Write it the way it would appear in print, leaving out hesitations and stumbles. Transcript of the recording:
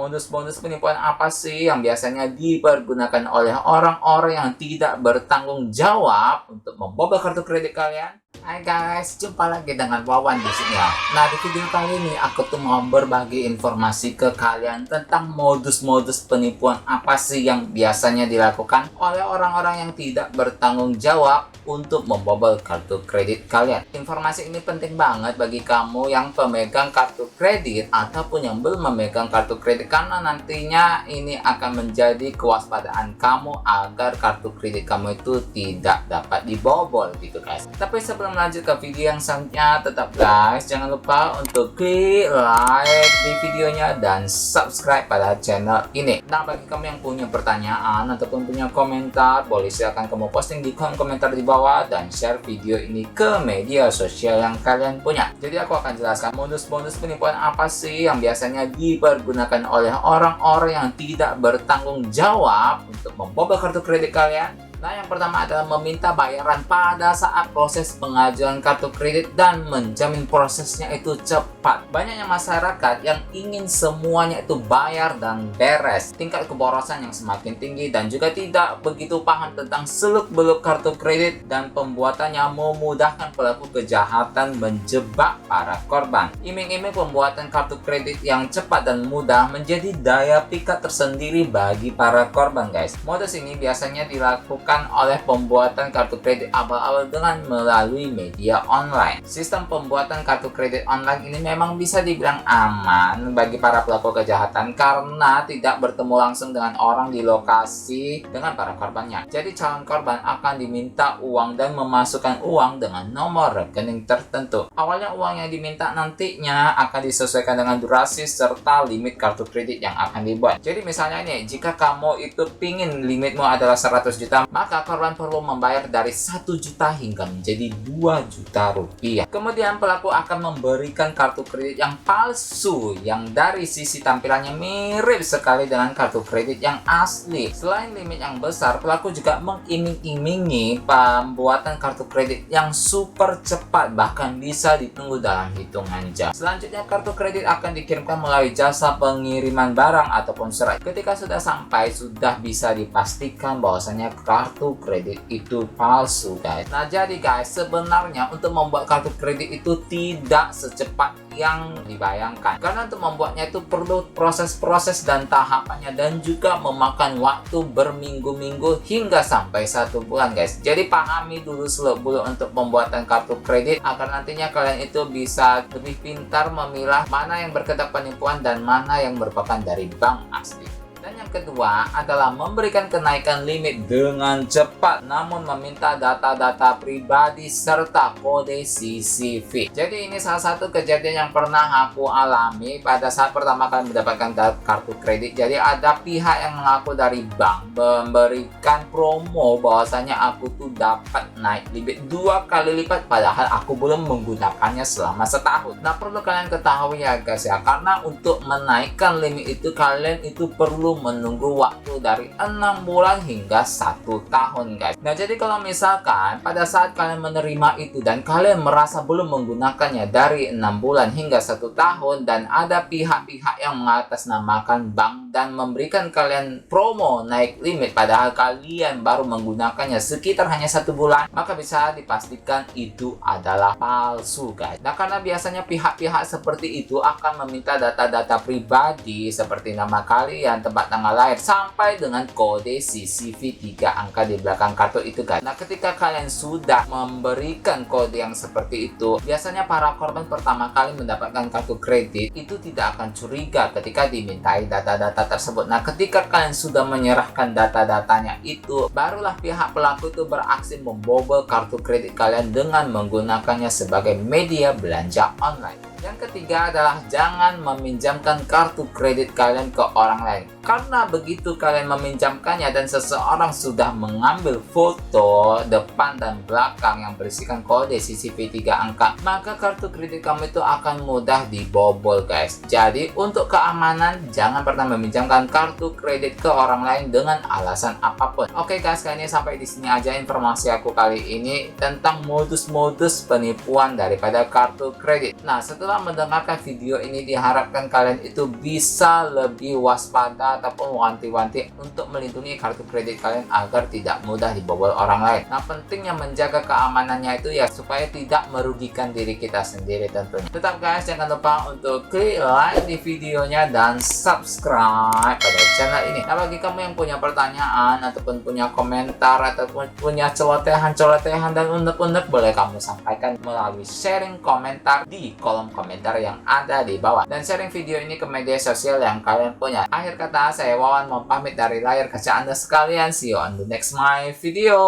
modus-modus penipuan apa sih yang biasanya dipergunakan oleh orang-orang yang tidak bertanggung jawab untuk membobol kartu kredit kalian? Hai guys, jumpa lagi dengan Wawan di sini ya. Nah, di video kali ini aku tuh mau berbagi informasi ke kalian tentang modus-modus penipuan apa sih yang biasanya dilakukan oleh orang-orang yang tidak bertanggung jawab untuk membobol kartu kredit kalian. Informasi ini penting banget bagi kamu yang pemegang kartu kredit ataupun yang belum memegang kartu kredit, karena nantinya ini akan menjadi kewaspadaan kamu agar kartu kredit kamu itu tidak dapat dibobol gitu guys. Tapi sebelum lanjut ke video yang selanjutnya, tetap guys jangan lupa untuk klik like di videonya dan subscribe pada channel ini. Nah, bagi kamu yang punya pertanyaan ataupun punya komentar, boleh silakan kamu posting di kolom komentar di bawah dan share video ini ke media sosial yang kalian punya. Jadi aku akan jelaskan modus-modus penipuan apa sih yang biasanya dipergunakan oleh orang-orang yang tidak bertanggung jawab untuk membobol kartu kredit kalian. Nah, yang pertama adalah meminta bayaran pada saat proses pengajuan kartu kredit dan menjamin prosesnya itu cepat. Banyaknya masyarakat yang ingin semuanya itu bayar dan beres. Tingkat keborosan yang semakin tinggi dan juga tidak begitu paham tentang seluk-beluk kartu kredit dan pembuatannya memudahkan pelaku kejahatan menjebak para korban. Iming-iming pembuatan kartu kredit yang cepat dan mudah menjadi daya pikat tersendiri bagi para korban guys. Modus ini biasanya dilakukan oleh pembuatan kartu kredit abal-abal dengan melalui media online. Sistem pembuatan kartu kredit online ini memang bisa dibilang aman bagi para pelaku kejahatan karena tidak bertemu langsung dengan orang di lokasi dengan para korbannya. Jadi calon korban akan diminta uang dan memasukkan uang dengan nomor rekening tertentu. Awalnya uang yang diminta nantinya akan disesuaikan dengan durasi serta limit kartu kredit yang akan dibuat. Jadi misalnya nih, jika kamu itu pingin limitmu adalah 100 juta, maka korban perlu membayar dari 1 juta hingga menjadi 2 juta rupiah. Kemudian pelaku akan memberikan kartu kredit yang palsu yang dari sisi tampilannya mirip sekali dengan kartu kredit yang asli. Selain limit yang besar, pelaku juga mengiming-imingi pembuatan kartu kredit yang super cepat, bahkan bisa ditunggu dalam hitungan jam. Selanjutnya, kartu kredit akan dikirimkan melalui jasa pengiriman barang ataupun surat. Ketika sudah sampai, sudah bisa dipastikan bahwasanya kartu kredit itu palsu guys. Nah, jadi guys, sebenarnya untuk membuat kartu kredit itu tidak secepat yang dibayangkan, karena untuk membuatnya itu perlu proses-proses dan tahapannya dan juga memakan waktu berminggu-minggu hingga sampai 1 bulan guys. Jadi pahami dulu seluk-beluk untuk pembuatan kartu kredit agar nantinya kalian itu bisa lebih pintar memilah mana yang berkedok penipuan dan mana yang merupakan dari bank asli. Dan yang kedua adalah memberikan kenaikan limit dengan cepat namun meminta data-data pribadi serta kode CCV. Jadi ini salah satu kejadian yang pernah aku alami pada saat pertama kali mendapatkan kartu kredit. Jadi ada pihak yang mengaku dari bank memberikan promo bahwasanya aku tuh dapat naik limit 2 kali lipat padahal aku belum menggunakannya selama setahun. Nah, perlu kalian ketahui ya guys ya, karena untuk menaikkan limit itu kalian itu perlu menunggu waktu dari 6 bulan hingga 1 tahun guys. Nah, jadi kalau misalkan pada saat kalian menerima itu dan kalian merasa belum menggunakannya dari 6 bulan hingga 1 tahun dan ada pihak-pihak yang mengatasnamakan bank dan memberikan kalian promo naik limit padahal kalian baru menggunakannya sekitar hanya 1 bulan, maka bisa dipastikan itu adalah palsu guys. Nah, karena biasanya pihak-pihak seperti itu akan meminta data-data pribadi seperti nama kalian, tempat tanggal lahir, sampai dengan kode CCV 3 angka di belakang kartu itu guys. Nah, ketika kalian sudah memberikan kode yang seperti itu, biasanya para korban pertama kali mendapatkan kartu kredit itu tidak akan curiga ketika dimintai data-data tersebut. Nah, ketika kalian sudah menyerahkan data-datanya itu, barulah pihak pelaku itu beraksi membobol kartu kredit kalian dengan menggunakannya sebagai media belanja online. Yang ketiga adalah jangan meminjamkan kartu kredit kalian ke orang lain. Karena begitu kalian meminjamkannya dan seseorang sudah mengambil foto depan dan belakang yang berisikan kode CCV 3 angka, maka kartu kredit kamu itu akan mudah dibobol guys. Jadi untuk keamanan, jangan pernah meminjamkan kartu kredit ke orang lain dengan alasan apapun. Oke guys, kali ini sampai di sini aja informasi aku kali ini tentang modus-modus penipuan daripada kartu kredit. Nah, setelah setelah mendengarkan video ini diharapkan kalian itu bisa lebih waspada ataupun wanti-wanti untuk melindungi kartu kredit kalian agar tidak mudah dibobol orang lain. Nah, pentingnya menjaga keamanannya itu ya supaya tidak merugikan diri kita sendiri tentunya. Tetap guys, jangan lupa untuk klik like di videonya dan subscribe pada channel ini. Nah, bagi kamu yang punya pertanyaan ataupun punya komentar ataupun punya celotehan dan unek-unek, boleh kamu sampaikan melalui sharing komentar di kolom komentar yang ada di bawah, dan sharing video ini ke media sosial yang kalian punya. Akhir kata, saya Wawan mau pamit dari layar kaca Anda sekalian. See you on the next my video.